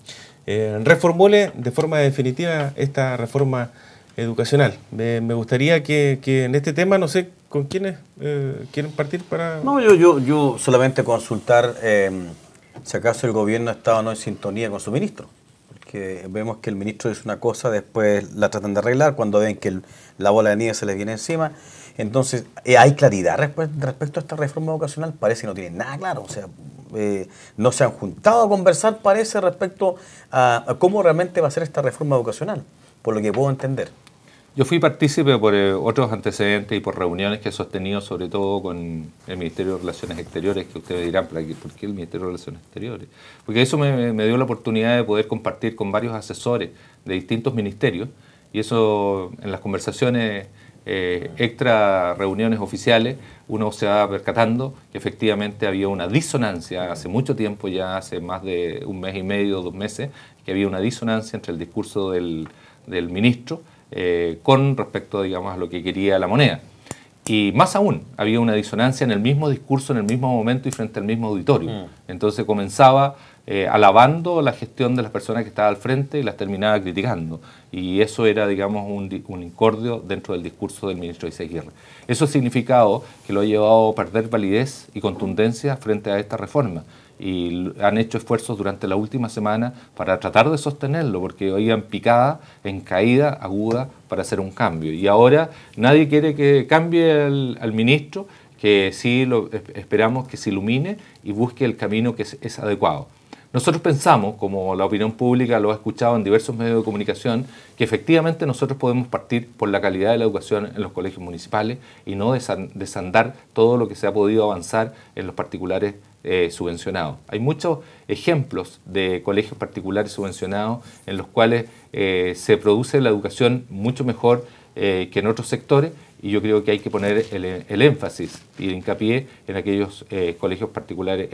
reformule de forma definitiva esta reforma educacional. Me gustaría que en este tema, no sé con quiénes quieren partir para... No, yo solamente consultar si acaso el gobierno está o no en sintonía con su ministro, porque vemos que el ministro dice una cosa, después la tratan de arreglar, cuando ven que la bola de nieve se les viene encima. Entonces, ¿hay claridad respecto a esta reforma educacional? Parece que no tienen nada claro, o sea, no se han juntado a conversar, parece, respecto a cómo realmente va a ser esta reforma educacional, por lo que puedo entender. Yo fui partícipe por otros antecedentes y por reuniones que he sostenido, sobre todo con el Ministerio de Relaciones Exteriores, que ustedes dirán, ¿por qué el Ministerio de Relaciones Exteriores? Porque eso me dio la oportunidad de poder compartir con varios asesores de distintos ministerios, y eso en las conversaciones extra reuniones oficiales, uno se va percatando que efectivamente había una disonancia hace mucho tiempo, ya hace más de un mes y medio, 2 meses, que había una disonancia entre el discurso del ministro con respecto, digamos, a lo que quería la moneda. Y más aún, había una disonancia en el mismo discurso, en el mismo momento y frente al mismo auditorio. Entonces comenzaba alabando la gestión de las personas que estaban al frente y las terminaba criticando. Y eso era, digamos, un incordio dentro del discurso del ministro Izaguirre. Eso ha significado que lo ha llevado a perder validez y contundencia frente a esta reforma. Y han hecho esfuerzos durante la última semana para tratar de sostenerlo, porque iban picada, en caída aguda para hacer un cambio. Y ahora nadie quiere que cambie al ministro, que sí esperamos que se ilumine y busque el camino que es adecuado. Nosotros pensamos, como la opinión pública lo ha escuchado en diversos medios de comunicación, que efectivamente nosotros podemos partir por la calidad de la educación en los colegios municipales y no desandar todo lo que se ha podido avanzar en los particulares subvencionados. Hay muchos ejemplos de colegios particulares subvencionados en los cuales se produce la educación mucho mejor que en otros sectores, y yo creo que hay que poner el énfasis y el hincapié en aquellos colegios particulares,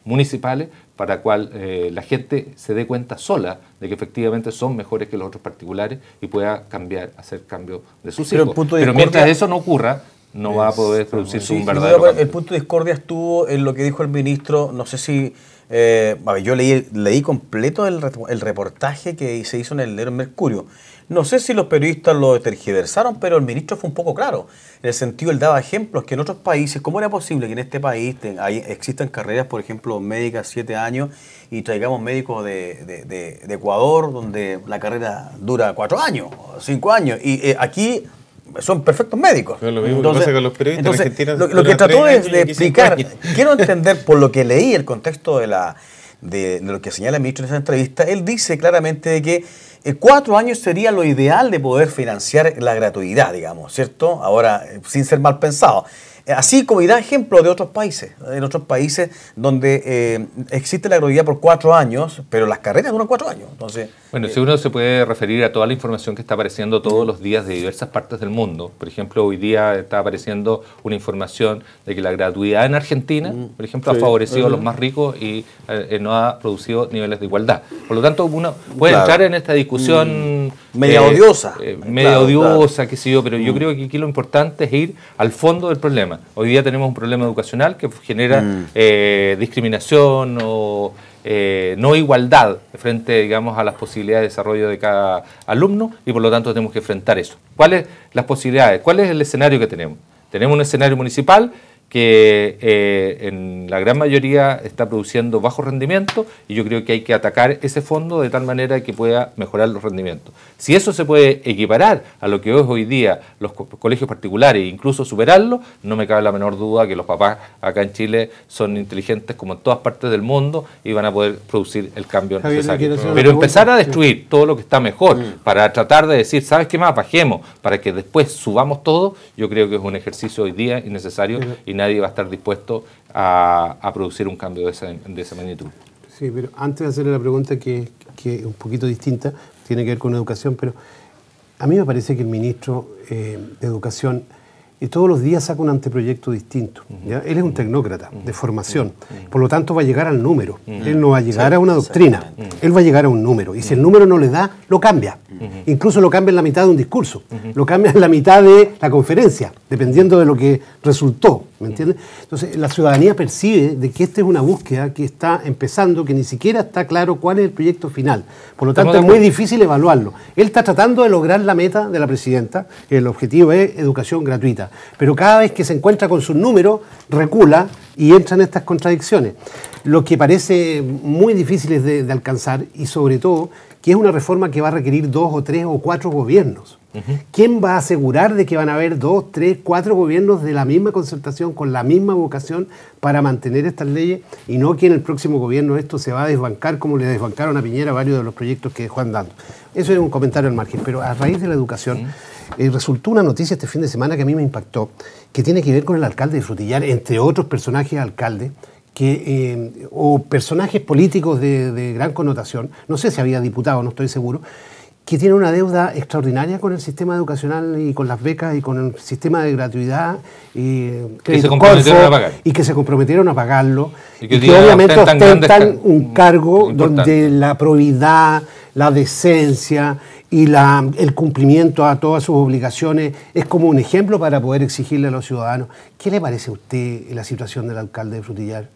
municipales, para cual la gente se dé cuenta sola de que efectivamente son mejores que los otros particulares y pueda hacer cambio de sus hijos. Pero mientras eso no ocurra, no va a poder producirse un verdadero cambio. El punto de discordia estuvo en lo que dijo el ministro, no sé si Yo leí completo el reportaje que se hizo en el diario Mercurio. No sé si los periodistas lo tergiversaron, pero el ministro fue un poco claro. En el sentido, él daba ejemplos que en otros países, ¿cómo era posible que en este país existan carreras, por ejemplo, médicas 7 años y traigamos médicos de Ecuador, donde la carrera dura 4 años, 5 años? Y aquí son perfectos médicos. Pero lo mismo que pasa con los periodistas en Argentina. Lo que trató de explicar, quiero entender por lo que leí el contexto de lo que señala el ministro en esa entrevista, él dice claramente de que 4 años sería lo ideal de poder financiar la gratuidad, digamos, ¿cierto? Ahora, sin ser mal pensado. Así como y da ejemplo de otros países, donde existe la gratuidad por 4 años, pero las carreras duran 4 años. Entonces, bueno, si uno se puede referir a toda la información que está apareciendo todos los días de diversas partes del mundo. Por ejemplo, hoy día está apareciendo una información de que la gratuidad en Argentina, por ejemplo, ha favorecido a los más ricos y no ha producido niveles de igualdad. Por lo tanto, uno puede entrar en esta discusión media odiosa. Qué sé yo, pero yo creo que aquí lo importante es ir al fondo del problema. Hoy día tenemos un problema educacional que genera discriminación o no igualdad frente, digamos, a las posibilidades de desarrollo de cada alumno y por lo tanto tenemos que enfrentar eso. ¿Cuáles las posibilidades? ¿Cuál es el escenario que tenemos? Tenemos un escenario municipal que en la gran mayoría está produciendo bajo rendimiento y yo creo que hay que atacar ese fondo de tal manera que pueda mejorar los rendimientos. Si eso se puede equiparar a lo que es hoy día los colegios particulares e incluso superarlo, no me cabe la menor duda que los papás acá en Chile son inteligentes como en todas partes del mundo y van a poder producir el cambio necesario. Pero empezar a destruir todo lo que está mejor para tratar de decir, ¿sabes qué más? Bajemos para que después subamos todo, yo creo que es un ejercicio hoy día innecesario y nadie va a estar dispuesto a producir un cambio de esa magnitud. Sí, pero antes de hacerle la pregunta que es un poquito distinta, tiene que ver con educación, pero a mí me parece que el ministro de Educación todos los días saca un anteproyecto distinto. ¿Ya? Él es un tecnócrata de formación, por lo tanto va a llegar al número. Él no va a llegar a una doctrina, él va a llegar a un número. Y si el número no le da, lo cambia. Incluso lo cambia en la mitad de un discurso, lo cambia en la mitad de la conferencia, dependiendo de lo que resultó. ¿Me entiendes? Entonces, la ciudadanía percibe de que esta es una búsqueda que está empezando, que ni siquiera está claro cuál es el proyecto final. Por lo tanto, es muy difícil evaluarlo. Él está tratando de lograr la meta de la presidenta, que el objetivo es educación gratuita. Pero cada vez que se encuentra con sus números, recula y entra en estas contradicciones. Lo que parece muy difícil de alcanzar y sobre todo que es una reforma que va a requerir 2 o 3 o 4 gobiernos. ¿Quién va a asegurar de que van a haber 2, 3, 4 gobiernos de la misma concertación, con la misma vocación para mantener estas leyes y no que en el próximo gobierno esto se va a desbancar como le desbancaron a Piñera varios de los proyectos que dejó andando? Eso es un comentario al margen, pero a raíz de la educación resultó una noticia este fin de semana que a mí me impactó, que tiene que ver con el alcalde de Frutillar, entre otros personajes alcaldes, o personajes políticos de gran connotación, no sé si había diputados, no estoy seguro, que tiene una deuda extraordinaria con el sistema educacional y con las becas y con el sistema de gratuidad que se comprometieron a pagar. Y que se comprometieron a pagarlo y que obviamente ostentan un cargo donde la probidad, la decencia y el cumplimiento a todas sus obligaciones es como un ejemplo para poder exigirle a los ciudadanos. ¿Qué le parece a usted la situación del alcalde de Frutillar?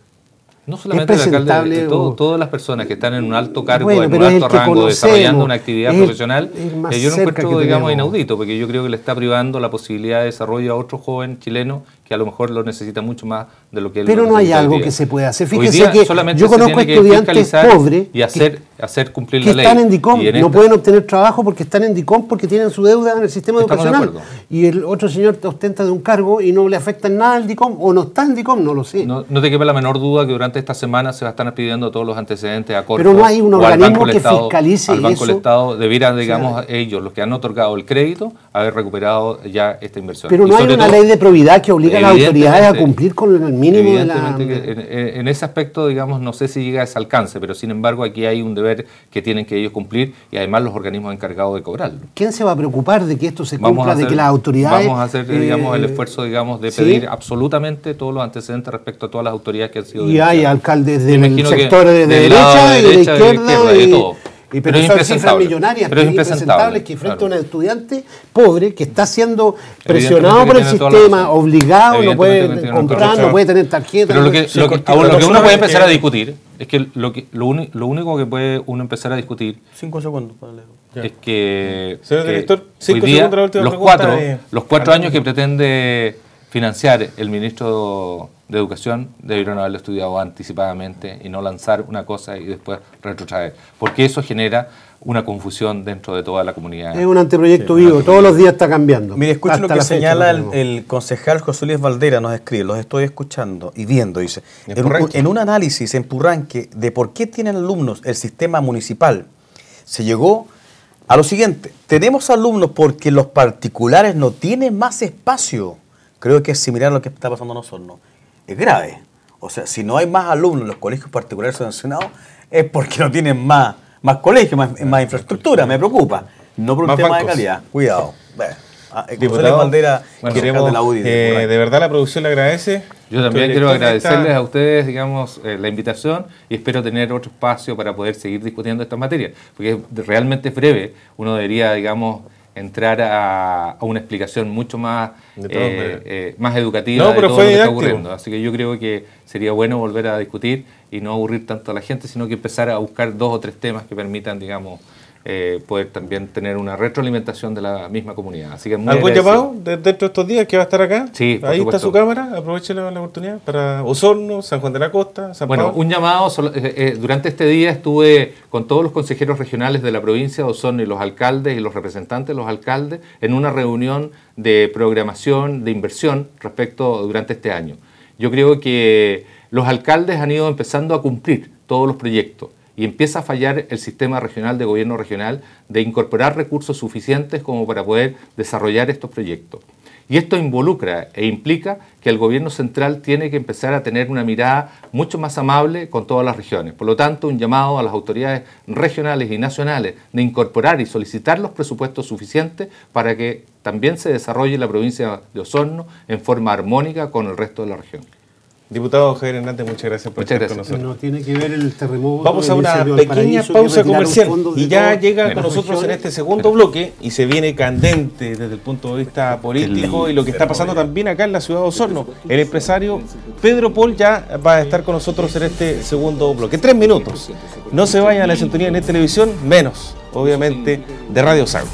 No solamente el alcalde, todas las personas que están en un alto cargo, en un alto rango, desarrollando una actividad profesional, yo lo encuentro, digamos, inaudito, porque yo creo que le está privando la posibilidad de desarrollo a otro joven chileno que a lo mejor lo necesita mucho más de lo que él Pero no hay algo que se pueda hacer. Fíjese que yo conozco estudiantes pobres y hacer cumplir la ley. Que están en DICOM, no pueden obtener trabajo porque están en DICOM, porque tienen su deuda en el sistema educacional. Y el otro señor ostenta de un cargo y no le afecta en nada el DICOM, o no está en DICOM, no lo sé. No te quepa la menor duda que durante esta semana se va a estar pidiendo todos los antecedentes a Corfo. Pero no hay un organismo que fiscalice al Banco eso. del Estado debieran, digamos, ellos, los que han otorgado el crédito, haber recuperado ya esta inversión. Pero no hay una ley de probidad que obliga a las autoridades a cumplir con el mínimo de la... En ese aspecto, digamos, no sé si llega a ese alcance, pero sin embargo aquí hay un deber que tienen que ellos cumplir y además los organismos encargados de cobrarlo. ¿Quién se va a preocupar de que esto se cumpla, de que las autoridades... Vamos a hacer, digamos, el esfuerzo, digamos, de pedir absolutamente todos los antecedentes respecto a todas las autoridades que han sido... Y hay alcaldes del sector de derecha y de izquierda y de todo. Pero son cifras millonarias, pero es impresentables, que frente a un estudiante pobre que está siendo presionado por el sistema, obligado, no puede comprar, no puede tener tarjeta. Pero lo que uno puede empezar a discutir es que lo único que puede uno empezar a discutir 5 segundos. Es que, señor director, hoy día, los 4 años que pretende financiar el ministro de Educación debieron haberlo estudiado anticipadamente y no lanzar una cosa y después retrotraer, porque eso genera una confusión dentro de toda la comunidad. Es un anteproyecto vivo, todos los días está cambiando. Mire, escuche lo que señala el concejal José Luis Valdera, nos escribe, los estoy escuchando y viendo, dice, en un análisis en Purranque de por qué tienen alumnos el sistema municipal, se llegó a lo siguiente: tenemos alumnos porque los particulares no tienen más espacio. Creo que es similar a lo que está pasando en Osorno. Es grave. O sea, si no hay más alumnos en los colegios particulares subvencionados, es porque no tienen más colegios, más infraestructura. Me preocupa. No por un tema de calidad. Cuidado. Diputado, Valdera, queremos, de la UDI, de verdad la producción le agradece. Yo también quiero agradecerles a ustedes, digamos, la invitación, y espero tener otro espacio para poder seguir discutiendo estas materias, porque realmente es breve. Uno debería, digamos, entrar a una explicación mucho más, más educativa de todo lo que está ocurriendo. Así que yo creo que sería bueno volver a discutir y no aburrir tanto a la gente, sino que empezar a buscar 2 o 3 temas que permitan, digamos, poder también tener una retroalimentación de la misma comunidad. Así que ¿algún llamado dentro de estos días que va a estar acá? Sí, ahí supuesto. Está su cámara, aproveche la oportunidad para Osorno, San Juan de la Costa, San Pablo. Un llamado, durante este día estuve con todos los consejeros regionales de la provincia de Osorno y los alcaldes y los representantes de los alcaldes en una reunión de programación, de inversión durante este año. Yo creo que los alcaldes han ido empezando a cumplir todos los proyectos. Y empieza a fallar el sistema regional de gobierno regional de incorporar recursos suficientes como para poder desarrollar estos proyectos. Y esto involucra e implica que el gobierno central tiene que empezar a tener una mirada mucho más amable con todas las regiones. Por lo tanto, un llamado a las autoridades regionales y nacionales de incorporar y solicitar los presupuestos suficientes para que también se desarrolle la provincia de Osorno en forma armónica con el resto de la región. Diputado Javier Hernández, muchas gracias por estar con nosotros. No tiene que ver el terremoto. Vamos a una pequeña pausa comercial y ya llega con nosotros en este segundo bloque y se viene candente desde el punto de vista político y lo que está pasando también acá en la ciudad de Osorno. El empresario Pedro Paul ya va a estar con nosotros en este segundo bloque. 3 minutos. No se vayan a la sintonía de NET Televisión, menos, obviamente, de Radio Sago.